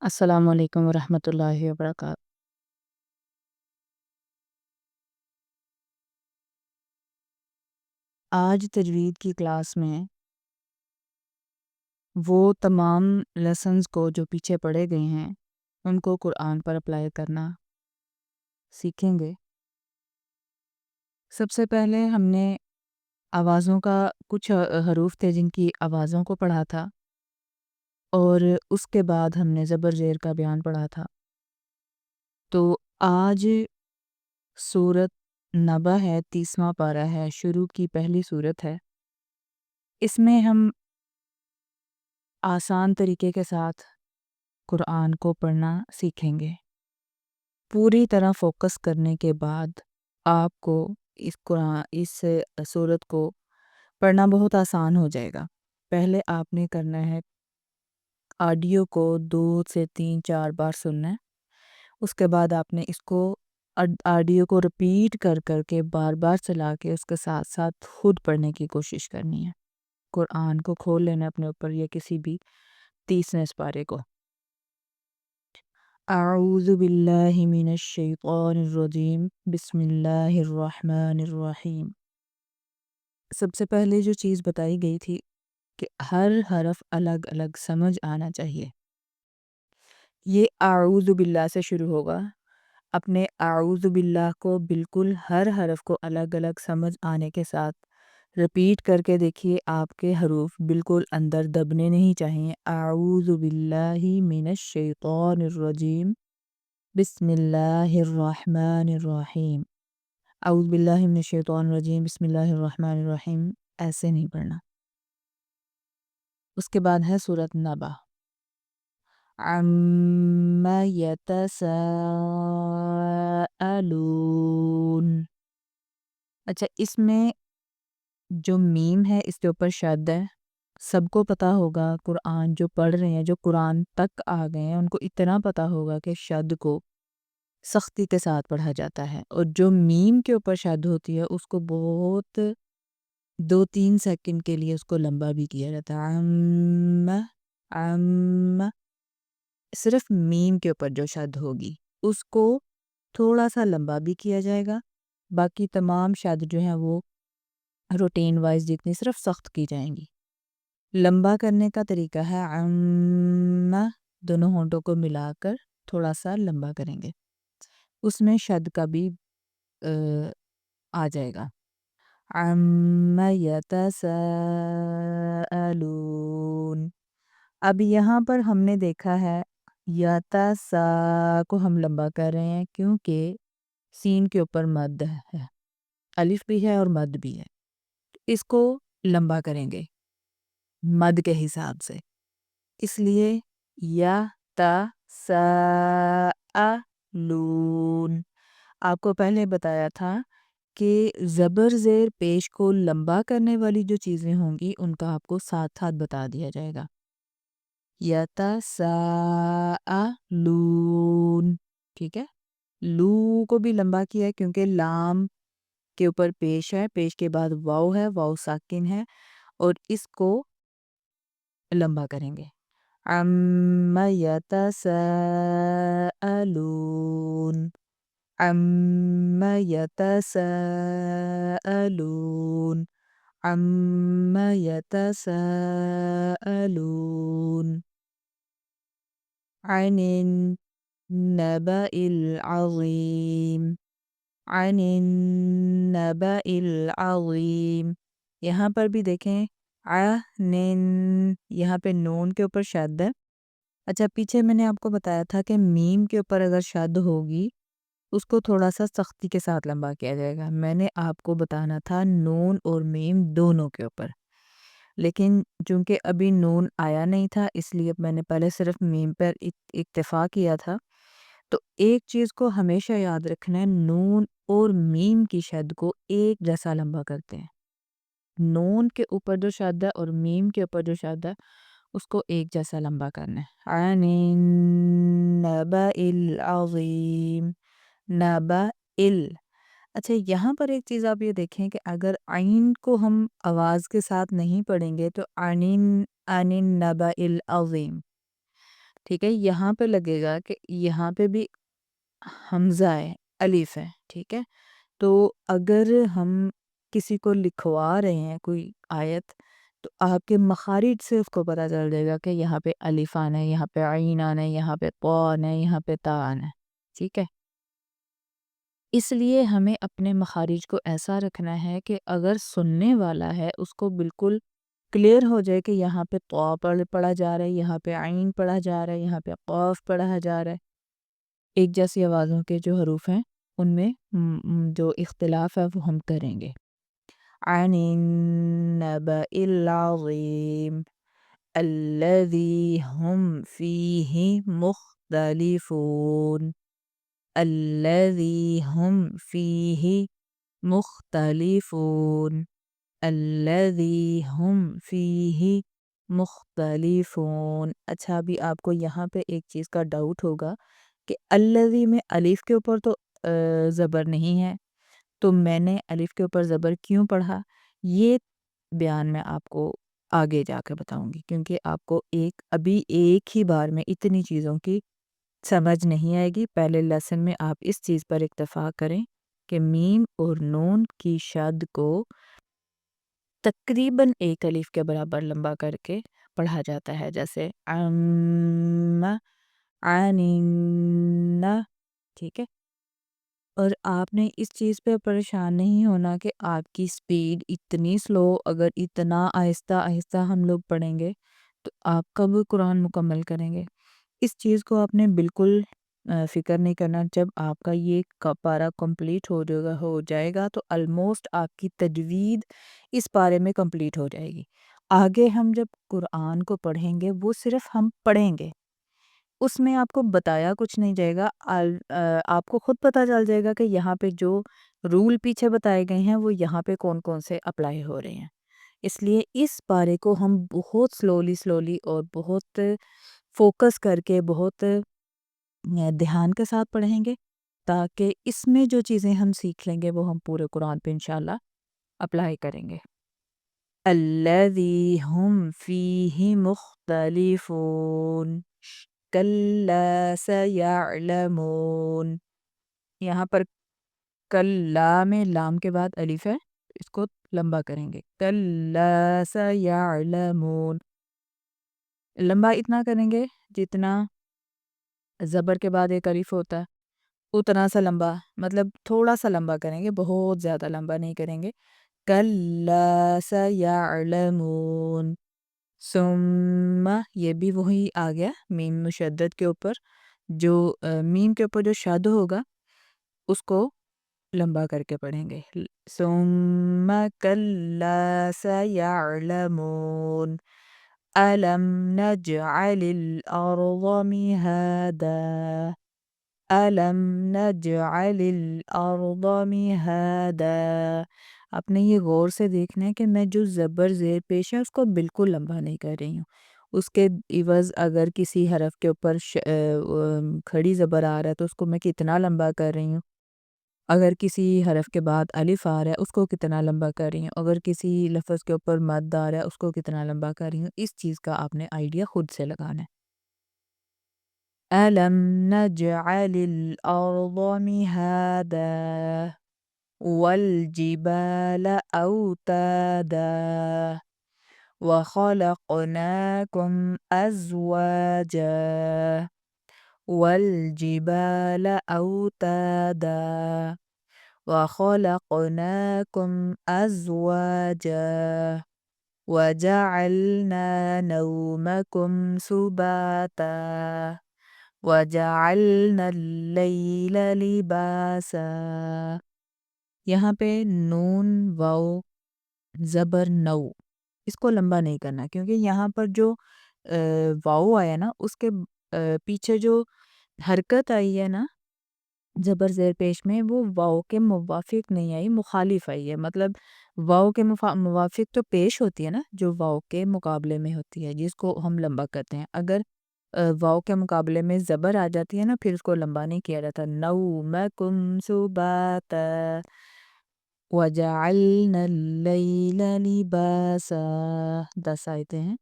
السلام علیکم ورحمۃ اللہ وبرکاتہ۔ آج تجوید کی کلاس میں وہ تمام لیسنز کو جو پیچھے پڑھے گئے ہیں ان کو قرآن پر اپلائی کرنا سیکھیں گے۔ سب سے پہلے ہم نے آوازوں کا کچھ حروف تھے جن کی آوازوں کو پڑھا تھا، اور اس کے بعد ہم نے زبر زیر کا بیان پڑھا تھا۔ تو آج سورت نبا ہے، 30واں پارہ ہے، شروع کی پہلی سورت ہے۔ اس میں ہم آسان طریقے کے ساتھ قرآن کو پڑھنا سیکھیں گے۔ پوری طرح فوکس کرنے کے بعد آپ کو اس سورت کو پڑھنا بہت آسان ہو جائے گا۔ پہلے آپ نے کرنا ہے آڈیو کو 2 سے 3 4 بار سننا ہے۔ اس کے بعد آپ نے اس کو آڈیو کو رپیٹ کر کر کے بار بار چلا کے اس کے ساتھ ساتھ خود پڑھنے کی کوشش کرنی ہے۔ قرآن کو کھول لینا اپنے اوپر یا کسی بھی 30ویں سپارے کو۔ اعوذ باللہ من الشیطان الرجیم، بسم اللہ الرحمن الرحیم۔ سب سے پہلے جو چیز بتائی گئی تھی کہ ہر حرف الگ الگ سمجھ آنا چاہیے۔ یہ اعوذ باللہ سے شروع ہوگا۔ اپنے اعوذ باللہ کو بالکل ہر حرف کو الگ الگ سمجھ آنے کے ساتھ رپیٹ کر کے دیکھیے، آپ کے حروف بالکل اندر دبنے نہیں چاہیے۔ اعوذ باللہ من الشیطان الرجیم، بسم اللہ الرحمن الرحیم۔ اعوذ باللہ من الشیطان الرجیم، بسم اللہ الرحمن الرحیم ایسے نہیں پڑھنا۔ اس کے بعد ہے سورت نبا۔ عَمَّ يَتَسَاءَلُونَ۔ اچھا، اس میں جو میم ہے اس کے اوپر شد ہے۔ سب کو پتا ہوگا، قرآن جو پڑھ رہے ہیں، جو قرآن تک آ گئے ہیں، ان کو اتنا پتا ہوگا کہ شد کو سختی کے ساتھ پڑھا جاتا ہے، اور جو میم کے اوپر شد ہوتی ہے اس کو بہت 2-3 سیکنڈ کے لیے اس کو لمبا بھی کیا جاتا ہے۔ عَمَّ صرف میم کے اوپر جو شد ہوگی اس کو تھوڑا سا لمبا بھی کیا جائے گا، باقی تمام شد جو ہیں وہ روٹین وائز جتنی صرف سخت کی جائیں گی۔ لمبا کرنے کا طریقہ ہے عَمَّ، دونوں ہونٹوں کو ملا کر تھوڑا سا لمبا کریں گے، اس میں شد کا بھی آ جائے گا۔ عَمَّ يَتَسَاءَلُونَ۔ اب یہاں پر ہم نے دیکھا ہے یتسا کو ہم لمبا کر رہے ہیں کیونکہ سین کے اوپر مد ہے، الف بھی ہے اور مد بھی ہے، اس کو لمبا کریں گے مد کے حساب سے، اس لیے یتساءلون۔ آپ کو پہلے بتایا تھا کہ زبر زیر پیش کو لمبا کرنے والی جو چیزیں ہوں گی ان کا آپ کو ساتھ ساتھ بتا دیا جائے گا۔ یتساءلون، ٹھیک ہے۔ لو کو بھی لمبا کیا ہے کیونکہ لام کے اوپر پیش ہے، پیش کے بعد واو ہے، واو ساکن ہے، اور اس کو لمبا کریں گے۔ عَمَّ يَتَسَاءَلُونَ، عَمَّ يَتَسَاءَلُونَ، عَمَّ يَتَسَاءَلُونَ، عَنِ النَّبَإِ الْعَظِيمِ، عَنِ النَّبَإِ الْعَظِيمِ۔ یہاں پر بھی دیکھیں یہاں پہ نون کے اوپر شد ہے۔ اچھا، پیچھے میں نے آپ کو بتایا تھا کہ میم کے اوپر اگر شد ہوگی اس کو تھوڑا سا سختی کے ساتھ لمبا کیا جائے گا۔ میں نے آپ کو بتانا تھا نون اور میم دونوں کے اوپر، لیکن چونکہ ابھی نون آیا نہیں تھا اس لیے میں نے پہلے صرف میم پر اکتفا کیا تھا۔ تو ایک چیز کو ہمیشہ یاد رکھنا ہے، نون اور میم کی شد کو ایک جیسا لمبا کرتے ہیں۔ نون کے اوپر جو شد ہے اور میم کے اوپر جو شد ہے اس کو ایک جیسا لمبا کرنا ہے۔ عَنِ النَّبَإِ الْعَظِيمِ، نَبَإِ۔ اچھا، یہاں پر ایک چیز آپ یہ دیکھیں کہ اگر عین کو ہم آواز کے ساتھ نہیں پڑھیں گے تو عَنِ النَّبَإِ الْعَظِيمِ، ٹھیک ہے، یہاں پہ لگے گا کہ یہاں پہ بھی حمزہ ہے، الف ہے، ٹھیک ہے۔ تو اگر ہم کسی کو لکھوا رہے ہیں کوئی آیت، تو آپ کے مخارج سے اس کو پتہ چل جائے گا کہ یہاں پہ الف آنا ہے، یہاں پہ عین آنا ہے، یہاں پہ طا آنا ہے، یہاں پہ تا آنا ہے، ٹھیک ہے۔ اس لیے ہمیں اپنے مخارج کو ایسا رکھنا ہے کہ اگر سننے والا ہے اس کو بالکل کلیئر ہو جائے کہ یہاں پہ طا پڑھا جا رہا ہے، یہاں پہ عین پڑھا جا رہا ہے، یہاں پہ قاف پڑھا جا رہا ہے۔ ایک جیسی آوازوں کے جو حروف ہیں ان میں جو اختلاف ہے وہ ہم کریں گے۔ عن النبأ العظیم الذی ہم فیہ مختلفون الذی ہم فیہ مختلفون الذی ہم فیہ مختلفون۔ اچھا، ابھی آپ کو یہاں پہ ایک چیز کا ڈاؤٹ ہوگا کہ الذی میں الف کے اوپر تو زبر نہیں ہے، تو میں نے الف کے اوپر زبر کیوں پڑھا، یہ بیان میں آپ کو آگے جا کے بتاؤں گی، کیونکہ آپ کو ابھی ایک ہی بار میں اتنی چیزوں کی سمجھ نہیں آئے گی۔ پہلے لیسن میں آپ اس چیز پر اکتفا کریں کہ میم اور نون کی شد کو تقریباً ایک الف کے برابر لمبا کر کے پڑھا جاتا ہے، جیسے عن، ٹھیک ہے۔ اور آپ نے اس چیز پہ پریشان نہیں ہونا کہ آپ کی سپیڈ اتنی سلو، اگر اتنا آہستہ آہستہ ہم لوگ پڑھیں گے تو آپ کب قرآن مکمل کریں گے۔ اس چیز کو آپ نے بالکل فکر نہیں کرنا۔ جب آپ کا یہ پارہ کمپلیٹ ہو جائے گا تو آلموسٹ آپ کی تجوید اس پارے میں کمپلیٹ ہو جائے گی۔ آگے ہم جب قرآن کو پڑھیں گے وہ صرف ہم پڑھیں گے، اس میں آپ کو بتایا کچھ نہیں جائے گا۔ آپ کو خود پتہ چل جائے گا کہ یہاں پہ جو رول پیچھے بتائے گئے ہیں وہ یہاں پہ کون کون سے اپلائی ہو رہے ہیں۔ اس لیے اس پارے کو ہم بہت سلولی اور بہت فوکس کر کے بہت دھیان کے ساتھ پڑھیں گے، تاکہ اس میں جو چیزیں ہم سیکھ لیں گے وہ ہم پورے قرآن پہ انشاءاللہ اپلائی کریں گے۔ الذی ہم فیہ مختلفون کلا سیعلمون۔ یہاں پر کلا میں لام کے بعد الف ہے، اس کو لمبا کریں گے، کلا سیعلمون۔ لمبا اتنا کریں گے جتنا زبر کے بعد ایک الف ہوتا ہے، اتنا سا لمبا، مطلب تھوڑا سا لمبا کریں گے، بہت زیادہ لمبا نہیں کریں گے۔ کلا سیعلمون ثم، یہ بھی وہی آ گیا میم مشدد کے اوپر، جو میم کے اوپر جو شد ہوگا اس کو لمبا کر کے پڑھیں گے۔ ثم کلا سیعلمون الم نجعل الارض مہادا الم نجعل الارض مہادا۔ آپ نے یہ غور سے دیکھنا ہے کہ میں جو زبر زیر پیش ہے اس کو بالکل لمبا نہیں کر رہی ہوں، اس کے عوض اگر کسی حرف کے اوپر کھڑی زبر آ رہا ہے تو اس کو میں کتنا لمبا کر رہی ہوں، اگر کسی حرف کے بعد الف آ رہا ہے اس کو کتنا لمبا کر رہی ہوں، اگر کسی لفظ کے اوپر مد آ رہا ہے اس کو کتنا لمبا کر رہی ہوں، اس چیز کا آپ نے آئیڈیا خود سے لگانا ہے۔ أَلَمْ نَجْعَلِ الْأَرْضَ مِهَادًا وَالْجِبَالَ أَوْتَادًا وَخَلَقْنَاكُمْ أَزْوَاجًا وَالْجِبَالَ أَوْتَادًا وَخَلَقْنَاكُمْ أَزْوَاجًا وَجَعَلْنَا نَوْمَكُمْ سُبَاتًا وَجَعَلْنَا اللَّيْلَ لِبَاسًا۔ یہاں پہ نون واو زبر نو، اس کو لمبا نہیں کرنا، کیونکہ یہاں پر جو واو آیا نا اس کے پیچھے جو حرکت آئی ہے نا زبر زیر پیش میں، وہ واو کے موافق نہیں آئی، مخالف آئی ہے۔ مطلب واو کے موافق تو پیش ہوتی ہے نا، جو واو کے مقابلے میں ہوتی ہے جس کو ہم لمبا کرتے ہیں، اگر واو کے مقابلے میں زبر آ جاتی ہے نا پھر اس کو لمبا نہیں کیا جاتا۔ نومکم سباتا وجعلنا اللیل لباسا، 10 آیتیں ہیں۔